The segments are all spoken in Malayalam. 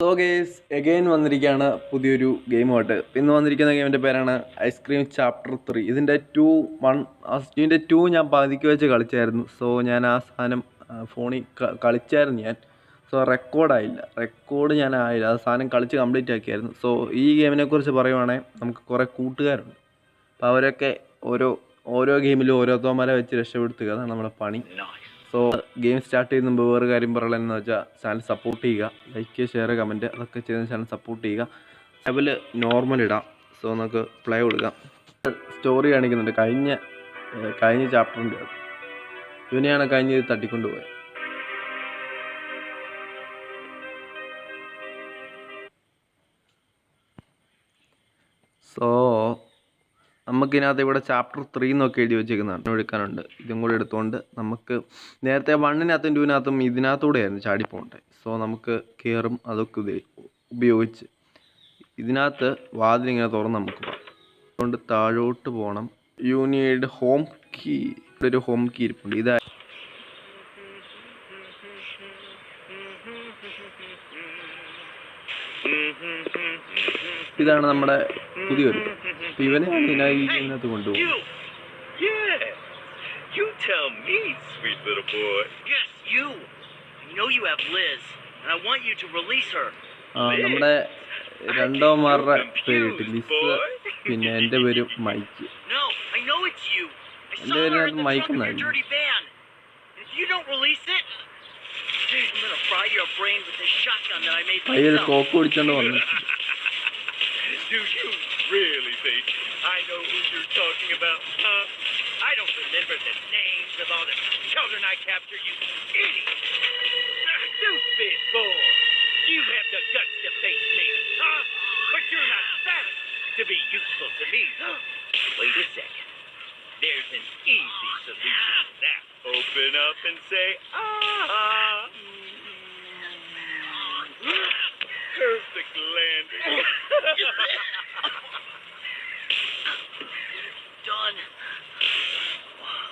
സോ ഗേസ് എഗെയിൻ വന്നിരിക്കുകയാണ് പുതിയൊരു ഗെയിമുമായിട്ട്. ഇന്ന് വന്നിരിക്കുന്ന ഗെയിമിൻ്റെ പേരാണ് ഐസ്ക്രീം ചാപ്റ്റർ 3. ഇതിൻ്റെ 2 ഞാൻ പകുതിക്ക് വെച്ച് കളിച്ചായിരുന്നു. സോ ഞാൻ ആ സാധനം ഫോണിൽ കളിച്ചായിരുന്നു ഞാൻ. സോ റെക്കോർഡ് ഞാൻ ആയില്ല. ആ സാധനം കളിച്ച് കംപ്ലീറ്റ് ആക്കിയായിരുന്നു. സോ ഈ ഗെയിമിനെ കുറിച്ച് പറയുവാണെങ്കിൽ നമുക്ക് കുറേ കൂട്ടുകാരുണ്ട്. അപ്പോൾ അവരൊക്കെ ഓരോ ഗെയിമിലും ഓരോരുത്തന്മാരെ വെച്ച് രക്ഷപ്പെടുത്തുക, അതാണ് നമ്മുടെ പണി. സോ ഗെയിം സ്റ്റാർട്ട് ചെയ്യുന്ന മുമ്പ് വേറെ കാര്യം പറയുകയെന്ന് വെച്ചാൽ ചാനൽ സപ്പോർട്ട് ചെയ്യുക, ലൈക്ക്, ഷെയർ, കമൻറ്റ് അതൊക്കെ ചെയ്ത് ചാനൽ സപ്പോർട്ട് ചെയ്യുക. ലെവല് നോർമൽ ഇടാം. സോ നമുക്ക് പ്ലേ കൊടുക്കാം. സ്റ്റോറി കാണിക്കുന്നുണ്ട് കഴിഞ്ഞ ചാപ്റ്ററിൻ്റെ. ഇവനെയാണ് കഴിഞ്ഞത് തട്ടിക്കൊണ്ടുപോയത്. സോ നമുക്കിതിനകത്ത് ഇവിടെ ചാപ്റ്റർ 3 എന്നൊക്കെ എഴുതി വെച്ചേക്കുന്നതാണ്, എടുക്കാനുണ്ട്. ഇതും കൂടെ എടുത്തുകൊണ്ട് നമുക്ക് നേരത്തെ 1-നകത്തും 2-നകത്തും ഇതിനകത്തൂടെയായിരുന്നു ചാടിപ്പോണ്ടേ. സോ നമുക്ക് കയറും അതൊക്കെ ഉപയോഗിച്ച് ഇതിനകത്ത് വാതിലിങ്ങനെ തുറന്ന് നമുക്ക് പോകാം. അതുകൊണ്ട് താഴോട്ട് പോകണം. You need home key. ഇവിടെ ഒരു ഹോം കീ ഇരിപ്പുണ്ട്. ഇതാണ് നമ്മുടെ പുതിയൊരു. ഇവനെ ഇതിനകത്ത് കൊണ്ടുപോകും. You tell me, sweet little boy. Yes, you. I know you have Liz, and I want you to release her. നമ്മുടെ രണ്ടോമാരുടെ പേരിട്ട് ലിസ്, പിന്നെ എൻ്റെ പേര് mic. No, I know it's you. I saw her in the trunk of your dirty van. If you don't release it, I'm gonna fry your brain with this shotgun that I made myself. Coke കുടിച്ചോണ്ട് വന്നു. Do you really think I know who you're talking about, huh? I don't remember the names of all the children I captured, you idiot! Stupid boy! You have the guts to face me, huh? But you're not fat enough to be useful to me. Wait a second. There's an easy solution to that. Open up and say, ah! Perfect landing. Done. Wow.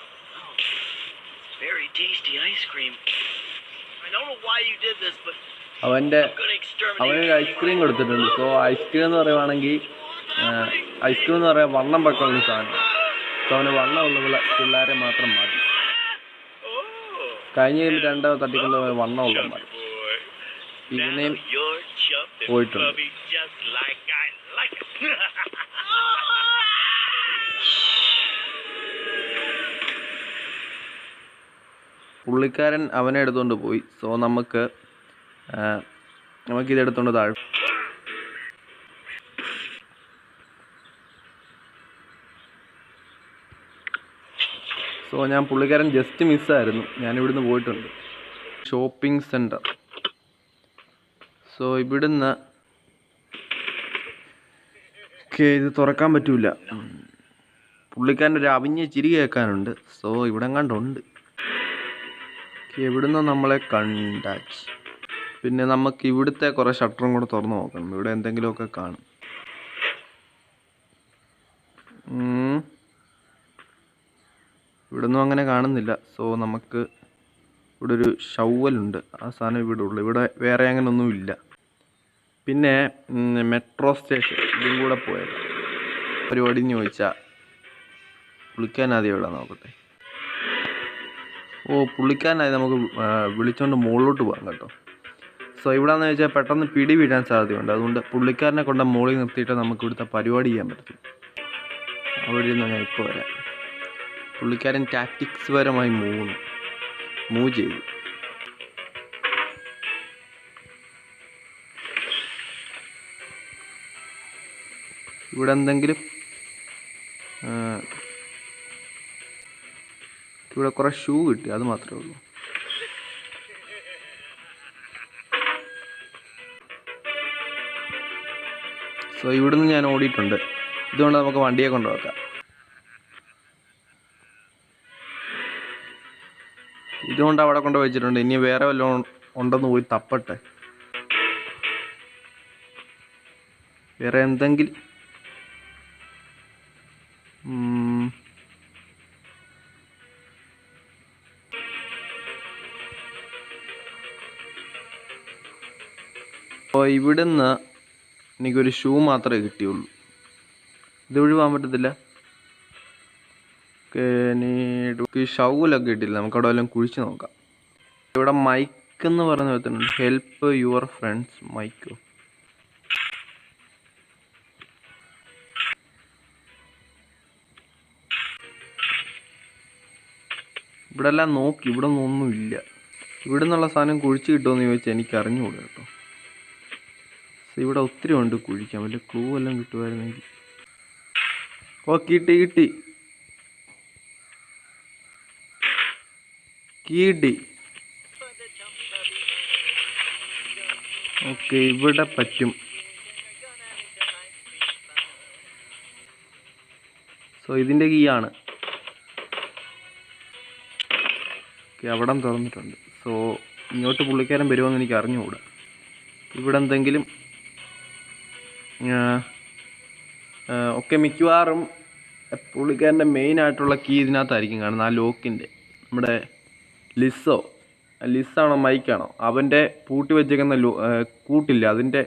Very tasty ice cream. I don't know why you did this, but അവന് ഐസ്ക്രീം കൊടുത്തിട്ടുണ്ട്. സോ ഐസ്ക്രീം എന്ന് പറയുവാണെങ്കിൽ ഐസ്ക്രീം എന്ന് പറയാൻ വണ്ണം വെക്കുന്ന സാധനം. സോ അവന് വണ്ണമുള്ള പിള്ളേരെ മാത്രം മതി. കഴിഞ്ഞ 2 തട്ടിക്കൊണ്ട് വണ്ണമുള്ള മതി. ഇവനെയും പോയിട്ടുണ്ട്. പുള്ളിക്കാരൻ അവനെ എടുത്തുകൊണ്ട് പോയി. സോ നമുക്കിതെടുത്തുകൊണ്ട് താഴെ. സോ പുള്ളിക്കാരൻ ജസ്റ്റ് മിസ്സായിരുന്നു. ഞാനിവിടുന്ന് പോയിട്ടുണ്ട്. Shopping centre. സോ ഇവിടുന്ന് ഇത് തുറക്കാൻ പറ്റൂല. പുള്ളിക്കാരൻ്റെ ഒരു അവിഞ്ഞ ചിരി കേൾക്കാനുണ്ട്. സോ ഇവിടെ കണ്ടുണ്ട്. എവിടുന്ന് നമ്മളെ കണ്ടാച്ച്. പിന്നെ നമുക്ക് ഇവിടുത്തെ കുറേ ഷട്ടറും കൂടെ തുറന്ന് നോക്കണം. ഇവിടെ എന്തെങ്കിലുമൊക്കെ കാണും. ഇവിടൊന്നും അങ്ങനെ കാണുന്നില്ല. സോ നമുക്ക് ഇവിടെ ഒരു ഷവലുണ്ട്. ആ സാധനം ഇവിടെ ഉള്ളു. ഇവിടെ വേറെ അങ്ങനെ ഒന്നുമില്ല. പിന്നെ മെട്രോ സ്റ്റേഷൻ ഇതും കൂടെ പോയത് പരിപാടി എന്ന് ചോദിച്ചാൽ പുള്ളിക്കാനാദ്യം എവിടെ നോക്കട്ടെ. പുള്ളിക്കാനായി നമുക്ക് വിളിച്ചുകൊണ്ട് മുകളിലോട്ട് പോകാം കേട്ടോ. സോ ഇവിടെയെന്ന് വെച്ചാൽ പെട്ടെന്ന് പിടി വീഴാൻ സാധ്യതയുണ്ട്. അതുകൊണ്ട് പുള്ളിക്കാരനെ കൊണ്ട് മുകളിൽ നിർത്തിയിട്ട് നമുക്ക് ഇവിടുത്തെ പരിപാടി ചെയ്യാൻ പറ്റും. അവിടെ നിന്ന് ഞാൻ ഇപ്പോൾ വരാം. പുള്ളിക്കാരൻ ടാക്ടിക്സ് പരമായി മൂവ് ചെയ്തു. ഇവിടെ എന്തെങ്കിലും ഇവിടെ കുറേ ഷൂ കിട്ടി, അത് മാത്രമേ ഉള്ളൂ. സോ ഇവിടുന്ന് ഞാൻ ഓടിയിട്ടുണ്ട്. ഇതുകൊണ്ട് നമുക്ക് വണ്ടിയെ കൊണ്ടുവെക്കാം. ഇതുകൊണ്ട് അവിടെ കൊണ്ട് വെച്ചിട്ടുണ്ട്. ഇനി വേറെ വല്ലതും ഉണ്ടെന്ന് പോയി തപ്പട്ടെ. വേറെ എന്തെങ്കിലും അപ്പോൾ ഇവിടുന്ന് എനിക്കൊരു ഷൂ മാത്രമേ കിട്ടിയുള്ളൂ. ഇതുവഴി പോകാൻ പറ്റത്തില്ല. ഈ ഷൗലൊക്കെ കിട്ടില്ല. നമുക്കവിടെ വല്ലതും കുഴിച്ച് നോക്കാം. ഇവിടെ മൈക്ക് എന്ന് പറഞ്ഞ വെക്കുന്നുണ്ട്. ഹെൽപ്പ് യുവർ ഫ്രണ്ട്സ് മൈക്കോ. ഇവിടെ എല്ലാം നോക്കി, ഇവിടെ ഒന്നുമില്ല. ഇവിടെ നിന്നുള്ള സാധനം കുഴിച്ച് കിട്ടുമെന്ന് ചോദിച്ചാൽ എനിക്ക് അറിഞ്ഞുകൂടാ കേട്ടോ. ഇവിടെ ഒത്തിരി ഉണ്ട് കുഴിക്കാൻ. വല്ല ക്ലൂ എല്ലാം കിട്ടുമായിരുന്നെങ്കിൽ. ഓ കിട്ടി കിട്ടി. ഓക്കെ, ഇവിടെ പറ്റും. സോ ഇതിൻ്റെ കീ ആണ്. ഓക്കെ, അവിടം തുറന്നിട്ടുണ്ട്. സോ ഇങ്ങോട്ട് പുള്ളിക്കാരൻ വരുമെന്ന് എനിക്ക് അറിഞ്ഞുകൂടാ. ഇവിടെ എന്തെങ്കിലും ഒക്കെ മിക്കവാറും പുള്ളിക്കാരൻ്റെ മെയിനായിട്ടുള്ള കീ ഇതിനകത്തായിരിക്കും കാണുന്നത്. ആ ലോക്കിൻ്റെ നമ്മുടെ ലിസ്സാണോ മൈക്കാണോ അവൻ്റെ പൂട്ടി വെച്ചേക്കുന്ന കൂട്ടില്ല, അതിൻ്റെ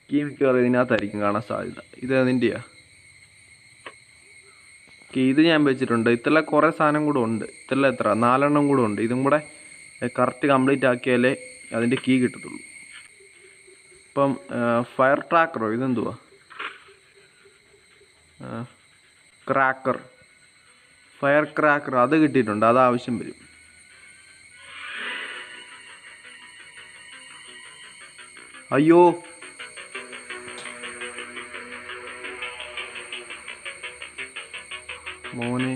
കീ മിക്കവാറും ഇതിനകത്തായിരിക്കും കാണാൻ സാധ്യത. ഇത് അതിൻ്റെയാണ്. ഓക്കെ, ഇത് ഞാൻ വെച്ചിട്ടുണ്ട്. ഇത്ര കുറേ സാധനം കൂടെ ഉണ്ട്. എത്ര 4 എണ്ണം കൂടെ ഉണ്ട്. ഇതും കൂടെ കറക്റ്റ് കംപ്ലീറ്റ് ആക്കിയാലേ അതിൻ്റെ കീ കിട്ടത്തുള്ളൂ. ഇപ്പം ഫയർ ട്രാക്കറോ ഇതെന്തുവാ? ഫയർ ക്രാക്കർ അത് കിട്ടിയിട്ടുണ്ട്. അത് ആവശ്യം വരും. അയ്യോ, മോനെ,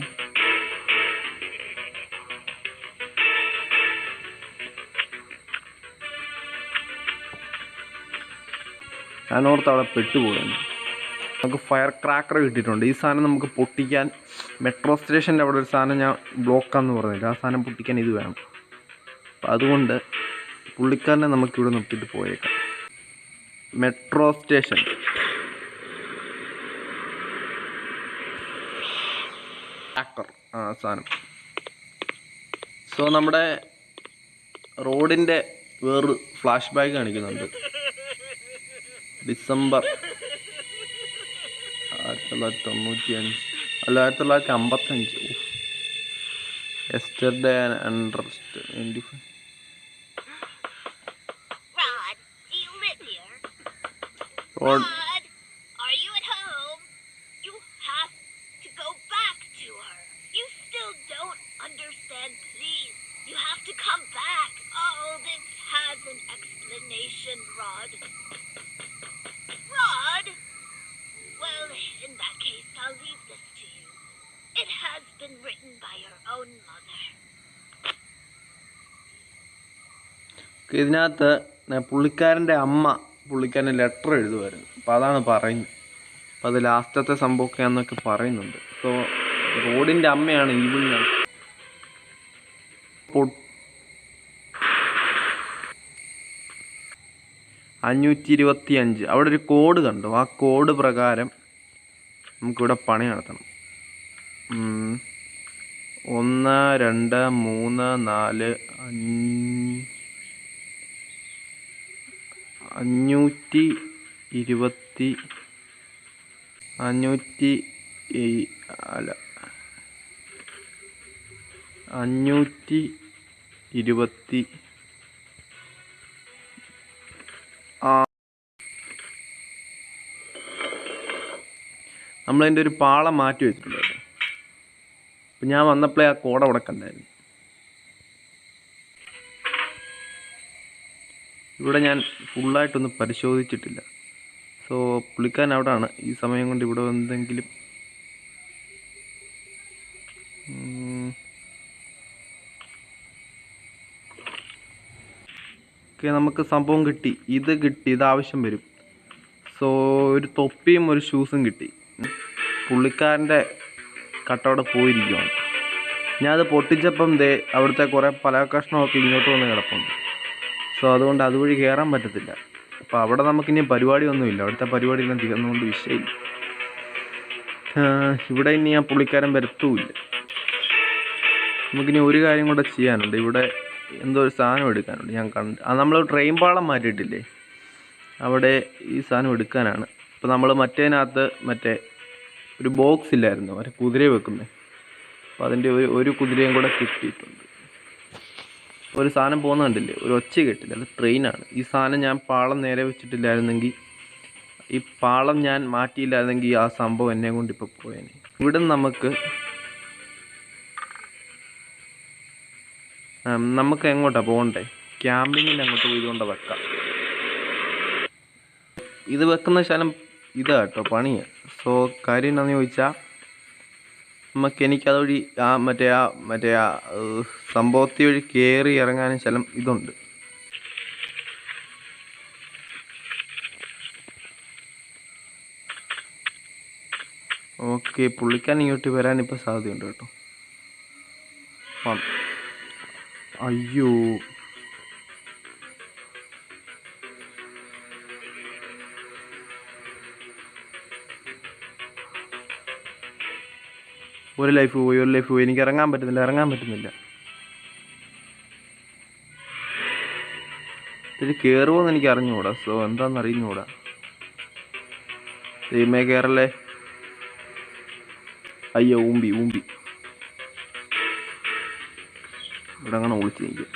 ഞാനോർത്ത് അവിടെ പെട്ടുപോകുന്നു. നമുക്ക് ഫയർ ക്രാക്കർ കിട്ടിയിട്ടുണ്ട്. ഈ സാധനം നമുക്ക് പൊട്ടിക്കാൻ മെട്രോ സ്റ്റേഷൻ്റെ അവിടെ ഒരു സാധനം ഞാൻ ബ്ലോക്കാന്ന് പറഞ്ഞില്ല. ആ സാധനം പൊട്ടിക്കാൻ ഇത് വേണം. അപ്പം അതുകൊണ്ട് പുള്ളിക്കാരനെ നമുക്കിവിടെ നിർത്തിയിട്ട് പോയേക്കാം. Metro station. ക്രാക്കർ സാധനം. സോ നമ്മുടെ റോഡിൻ്റെ വേറൊരു ഫ്ലാഷ് ബാക്ക് കാണിക്കുന്നുണ്ട്. ഡിസംബർ 1995 അല്ല 1955. Yesterday അണ്ടർസ്റ്റ് 25. Rod, are you at home? You have to go back to her. You still don't understand, please. You have to come back. Oh, this has an explanation, Rod. Rod? Well, in that case, I'll leave this to you. It has been written by your own mother. ഇതിനകത്ത് പുള്ളിക്കാരൻ്റെ അമ്മ പുള്ളിക്കാരൻ്റെ ലെറ്റർ എഴുതുമായിരുന്നു. അപ്പോൾ അതാണ് പറയുന്നത്. അപ്പോൾ അത് ലാസ്റ്റത്തെ സംഭവമൊക്കെ എന്നൊക്കെ പറയുന്നുണ്ട്. സോ റോഡിൻ്റെ അമ്മയാണ് ഇവിടെ 525. അവിടെ ഒരു കോഡ് കണ്ടു. ആ കോഡ് പ്രകാരം നമുക്കിവിടെ പണി നടത്തണം. 1 2 3 4 520 നമ്മളതിൻ്റെ ഒരു പാളം മാറ്റി വെച്ചിട്ടുണ്ടായിരുന്നു. അപ്പം ഞാൻ വന്നപ്പോഴേ ആ കോട അവിടെ കണ്ടായിരുന്നു. ഇവിടെ ഞാൻ ഫുള്ളായിട്ടൊന്നും പരിശോധിച്ചിട്ടില്ല. സോ പുള്ളിക്കാരൻ അവിടെയാണ്. ഈ സമയം കൊണ്ട് ഇവിടെ എന്തെങ്കിലും ഓക്കെ, നമുക്ക് സംഭവം കിട്ടി. ഇത് ആവശ്യം വരും. സോ ഒരു തൊപ്പിയും ഒരു ഷൂസും കിട്ടി. പുള്ളിക്കാരൻ്റെ കട്ടവിടെ പോയിരിക്കുകയാണ്. ഞാനത് പൊട്ടിച്ചപ്പം അവിടുത്തെ കുറേ പല കഷ്ണമൊക്കെ ഇങ്ങോട്ട് വന്ന് കിടപ്പുണ്ട്. സോ അതുകൊണ്ട് അതുവഴി കയറാൻ പറ്റത്തില്ല. അപ്പോൾ അവിടെ നമുക്കിനി പരിപാടിയൊന്നുമില്ല. അവിടുത്തെ പരിപാടിയെല്ലാം തീർന്നുകൊണ്ട് വിഷയമില്ല. ഇവിടെ ഇനി ഞാൻ പുള്ളിക്കാരൻ വരത്തുമില്ല. നമുക്കിനി ഒരു കാര്യം കൂടെ ചെയ്യാനുണ്ട്. ഇവിടെ എന്തോ ഒരു സാധനം എടുക്കാനുണ്ട്. ഞാൻ കണ്ട് നമ്മൾ ട്രെയിൻ പാളം മാറ്റിയിട്ടില്ലേ, അവിടെ ഈ സാധനം എടുക്കാനാണ്. അപ്പോൾ നമ്മൾ മറ്റേതിനകത്ത് ഒരു ബോക്സ് ഇല്ലായിരുന്നു, ഒരു കുതിരയെ വെക്കുന്നത്. അപ്പോൾ അതിൻ്റെ ഒരു കുതിരയും കൂടെ കിട്ടിയിട്ടുണ്ട്. ഒരു സാധനം പോകുന്ന കണ്ടില്ലേ, ഒരു ഒച്ച കേട്ടില്ല, അത് ട്രെയിനാണ്. ഈ സാധനം ഞാൻ പാളം നേരെ വെച്ചിട്ടില്ലായിരുന്നെങ്കിൽ, ഈ പാളം ഞാൻ മാറ്റിയില്ലായിരുന്നെങ്കിൽ ആ സംഭവം എന്നെ കൊണ്ട് ഇപ്പോൾ പോയേനെ. ഇവിടെ നമുക്ക് എങ്ങോട്ടാണ് പോകണ്ടേ? ക്യാമ്പിങ്ങിന് അങ്ങോട്ട് പോയി ഇതുകൊണ്ട് വെക്കാം. ഇത് വെക്കുന്ന ശലം ഇതാ കേട്ടോ, പണിയാണ്. സോ കാര്യം എന്താണെന്ന് ചോദിച്ചാൽ, എനിക്കതുവഴി ആ സംഭവത്തി വഴി കയറി ഇറങ്ങാനും ശലം ഇതുണ്ട്. ഓക്കെ, പുള്ളിക്കാൻ ഇങ്ങോട്ട് വരാനിപ്പോൾ സാധ്യതയുണ്ട് കേട്ടോ. അയ്യോ, ഒരു ലൈഫ് പോയി. എനിക്ക് ഇറങ്ങാൻ പറ്റുന്നില്ല. ഇത് കയറുമോയെന്ന് എനിക്ക് അറിഞ്ഞുകൂടാ. സോ എന്താണെന്ന് അറിഞ്ഞുകൂടാ. ദൈവമേ കയറല്ലേ. അയ്യോ, ഊമ്പി ഇവിടെ അങ്ങനെ ഒളിച്ച് നിൽക്കും.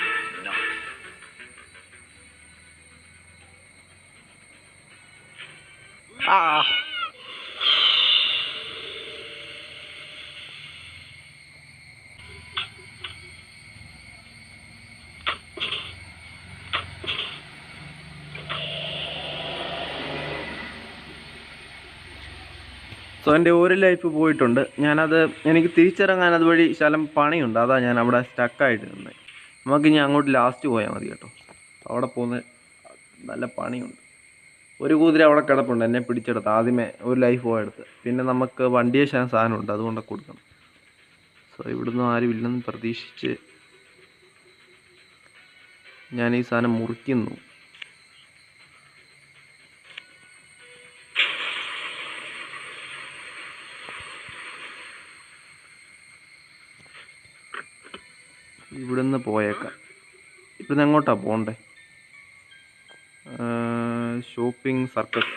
സോ എൻ്റെ ഒരു ലൈഫ് പോയിട്ടുണ്ട്. എനിക്ക് തിരിച്ചിറങ്ങാൻ അതുവഴി ശലം പണിയുണ്ട്. അതാ ഞാൻ അവിടെ സ്റ്റക്കായിട്ട് നിന്നത്. നമുക്കിനി അങ്ങോട്ട് ലാസ്റ്റ് പോയാൽ മതി കേട്ടോ. അവിടെ പോകുന്ന നല്ല പണിയുണ്ട്. ഒരു കുതിര അവിടെ കിടപ്പുണ്ട്, എന്നെ പിടിച്ചെടുത്ത്. ആദ്യമേ ഒരു ലൈഫ് പോയെടുത്ത്. പിന്നെ നമുക്ക് വണ്ടിയെ സാധനമുണ്ട്, അതുകൊണ്ട് കൊടുക്കണം. സോ ഇവിടുന്ന് ആരും ഇല്ലെന്ന് പ്രതീക്ഷിച്ച് ഞാൻ ഈ സാധനം മുറിക്കുന്നു. ഇവിടുന്ന് പോയേക്കാം. ഇവിടുന്ന് എങ്ങോട്ടാണ് പോകണ്ടേ? Shopping circus.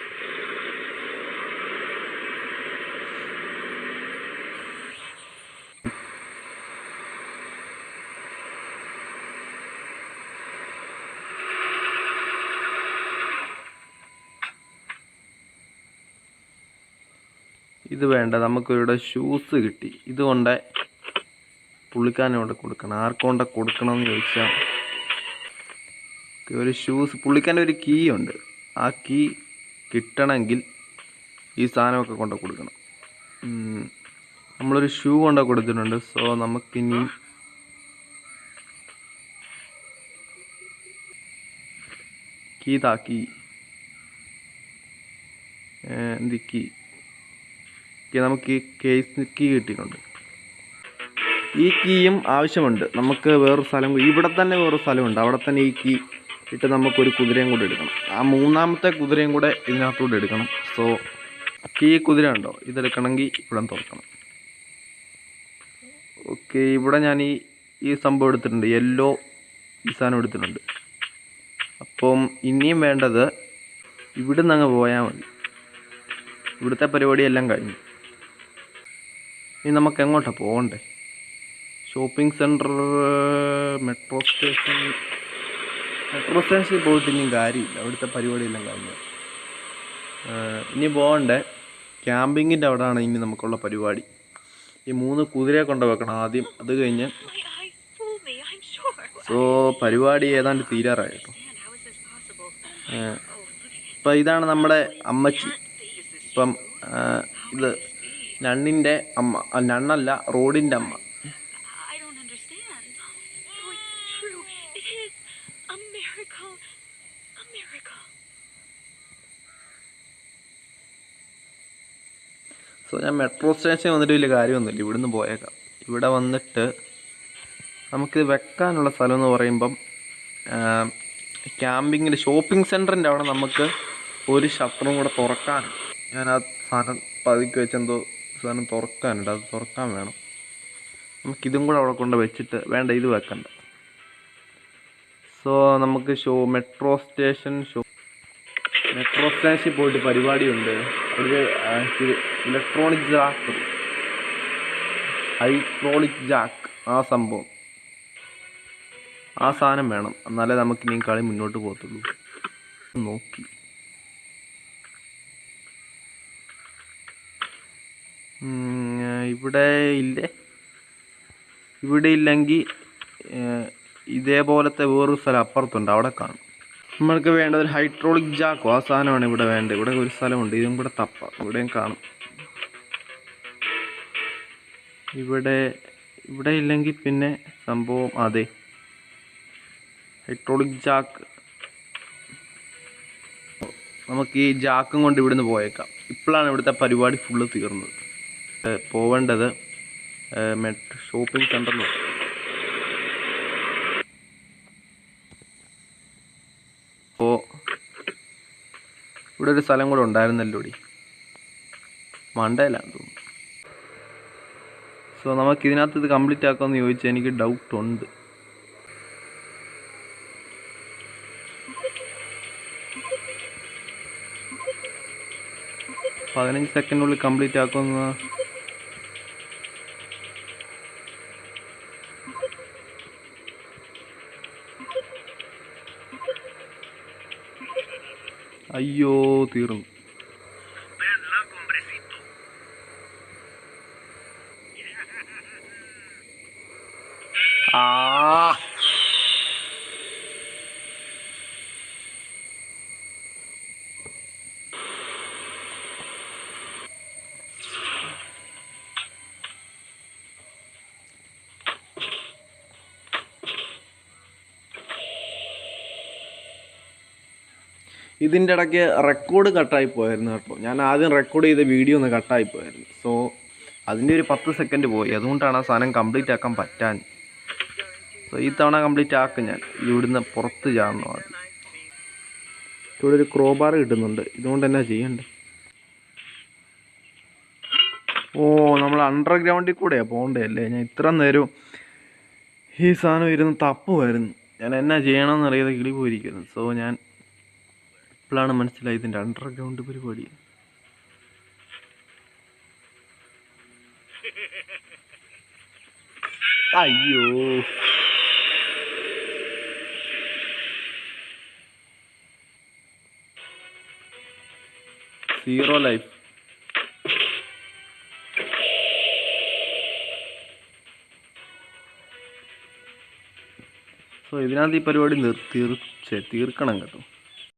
ഇത് വേണ്ട, നമുക്കിവിടെ ഷൂസ് കിട്ടി. ഇതുകൊണ്ട് പുള്ളിക്കാരനോട് കൊടുക്കണം. ആർക്കൊണ്ട് കൊടുക്കണമെന്ന് ചോദിച്ചാൽ, ഒരു ഷൂസ്, പുള്ളിക്കാരൻ്റെ ഒരു കീ ഉണ്ട്. ആ കീ കിട്ടണമെങ്കിൽ ഈ സാധനമൊക്കെ കൊണ്ട് കൊടുക്കണം. നമ്മളൊരു ഷൂ കൊണ്ട് കൊടുത്തിട്ടുണ്ട്. സോ നമുക്കിനി കീ നമുക്ക് ഈ കേസ് കീ കിട്ടിയിട്ടുണ്ട്. ഈ കീയും ആവശ്യമുണ്ട്. നമുക്ക് വേറൊരു സ്ഥലം, ഇവിടെ തന്നെ വേറൊരു സ്ഥലമുണ്ട്. അവിടെ തന്നെ ഈ കീ ഇട്ട് നമുക്കൊരു കുതിരയും കൂടെ എടുക്കണം. ആ മൂന്നാമത്തെ കുതിരയും കൂടെ ഇതിനകത്തൂടെ എടുക്കണം. സോ ഈ കുതിര ഉണ്ടോ, ഇതെടുക്കണമെങ്കിൽ ഇവിടെ തുറക്കണം. ഓക്കെ, ഇവിടെ ഞാൻ ഈ സംഭവം എടുത്തിട്ടുണ്ട്. യെല്ലോ ഈ സാധനം എടുത്തിട്ടുണ്ട്. അപ്പം ഇനിയും വേണ്ടത് ഇവിടുന്ന് അങ്ങ് പോയാൽ മതി. ഇവിടുത്തെ പരിപാടിയെല്ലാം കഴിഞ്ഞു. ഇനി നമുക്ക് എങ്ങോട്ടാണ് പോകണ്ടേ? ഷോപ്പിംഗ് സെൻറ്റർ, മെട്രോ സ്റ്റേഷനിൽ പോയിട്ട് ഇനിയും കാര്യമില്ല. അവിടുത്തെ പരിപാടിയെല്ലാം കഴിഞ്ഞു. ഇനി പോകണ്ടേ ക്യാമ്പിങ്ങിൻ്റെ അവിടെയാണ് ഇനി നമുക്കുള്ള പരിപാടി. ഈ 3 കുതിരയെ കൊണ്ട് വെക്കണം ആദ്യം. അത് കഴിഞ്ഞ് സോ പരിപാടി ഏതാണ്ട് തീരാറായി കേട്ടോ. ഇപ്പം ഇതാണ് നമ്മുടെ അമ്മച്ചി. ഇപ്പം ഇത് നണ്ണിൻ്റെ അമ്മ, നണ്ണല്ല, റോഡിൻ്റെ അമ്മ. സോ ഞാൻ മെട്രോ സ്റ്റേഷൻ വന്നിട്ട് വലിയ കാര്യമൊന്നുമില്ല. ഇവിടുന്ന് പോയേക്കാം. ഇവിടെ വന്നിട്ട് നമുക്കിത് വെക്കാനുള്ള സ്ഥലം എന്ന് പറയുമ്പം ക്യാമ്പിങ്ങിൻ്റെ ഷോപ്പിംഗ് സെൻറ്ററിൻ്റെ അവിടെ നമുക്ക് ഒരു ഷട്ടറും കൂടെ തുറക്കാനുണ്ട്. ഞാൻ ആ സാധനം പതുക്കി വെച്ചെന്തോ സാധനം തുറക്കാനുണ്ട്, അത് തുറക്കാൻ വേണം. നമുക്കിതും കൂടെ അവിടെ കൊണ്ട് വെച്ചിട്ട് വേണ്ട, ഇത് വെക്കണ്ട. സോ നമുക്ക് മെട്രോ സ്റ്റേഷൻ മെട്രോ സ്റ്റേഷനിൽ പോയിട്ട് പരിപാടിയുണ്ട്. ഒരു ഇലക്ട്രോണിക് ജാക്ക്, ഹൈഡ്രോളിക് ജാക്ക്, ആ സംഭവം, ആ സാധനം വേണം. എന്നാലേ നമുക്ക് ഇനി കളി മുന്നോട്ട് പോകത്തുള്ളൂ. നോക്കി ഇവിടെ ഇല്ലേ? ഇവിടെ ഇല്ലെങ്കിൽ ഇതേപോലത്തെ വേറൊരു സ്ഥലം അപ്പുറത്തുണ്ട്, അവിടെ കാണും. നമ്മൾക്ക് വേണ്ട ഒരു ഹൈഡ്രോളിക് ജാക്കോ, ആ സാധനമാണ് ഇവിടെ വേണ്ടത്. ഇവിടെ ഒരു സ്ഥലമുണ്ട്, ഇതും കൂടെ തപ്പാം. ഇവിടെയും കാണും. ഇവിടെ ഇല്ലെങ്കിൽ പിന്നെ സംഭവം അതെ, ഹൈഡ്രോളിക് ജാക്ക്. നമുക്ക് ഈ ജാക്കും കൊണ്ട് ഇവിടുന്ന് പോയേക്കാം. ഇപ്പോഴാണ് ഇവിടുത്തെ പരിപാടി ഫുള്ള് തീർന്നത്. പോവേണ്ടത് ഷോപ്പിംഗ് സെൻ്ററിൽ. അപ്പോൾ ഇവിടെ ഒരു സ്ഥലം കൂടെ ഉണ്ടായിരുന്നല്ലോടി, മണ്ടയിലാന്ന് തോന്നുന്നു. സോ നമുക്ക് ഇതിനകത്ത് ഇത് കംപ്ലീറ്റ് ആക്കാമെന്ന് ചോദിച്ചാൽ എനിക്ക് ഡൗട്ടുണ്ട്. പതിനഞ്ച് സെക്കൻഡിനുള്ളിൽ കംപ്ലീറ്റ് ആക്കുമെന്ന്. അയ്യോ, തീർന്നു. ആ ഇതിൻ്റെ ഇടയ്ക്ക് റെക്കോർഡ് കട്ടായി പോയായിരുന്നു കേട്ടോ. ഞാൻ ആദ്യം റെക്കോർഡ് ചെയ്ത വീഡിയോ ഒന്ന് കട്ടായി പോയായിരുന്നു. സോ അതിൻ്റെ ഒരു 10 സെക്കൻഡ് പോയി. അതുകൊണ്ടാണ് ആ സാധനം കംപ്ലീറ്റ് ആക്കാൻ പറ്റാൻ. സോ ഈ തവണ കംപ്ലീറ്റ് ആക്കും ഞാൻ. ഇവിടുന്ന് പുറത്ത് ചാടണം ആദ്യം. ഇവിടെ ഒരു ക്രോബാർ കിട്ടുന്നുണ്ട്, ഇതുകൊണ്ട് എന്നാ ചെയ്യണ്ടേ? ഓ, നമ്മൾ അണ്ടർഗ്രൗണ്ടിൽ കൂടെയാണ് പോകണ്ടേ അല്ലേ? ഞാൻ ഇത്ര നേരം ഈ സാധനം ഇരുന്ന് തപ്പുമായിരുന്നു. ഞാൻ എന്നാ ചെയ്യണമെന്ന് അറിയാതെ കിളി പോയിരിക്കുന്നു. സോ ഞാൻ ഇപ്പോഴാണ് മനസ്സിലായി ഇതിൻ്റെ അണ്ടർഗ്രൗണ്ട് പരിപാടി. അയ്യോ, സീറോ ലൈഫ്. സോ ഇതിനകത്ത് ഈ പരിപാടി തീർക്കണം കേട്ടോ.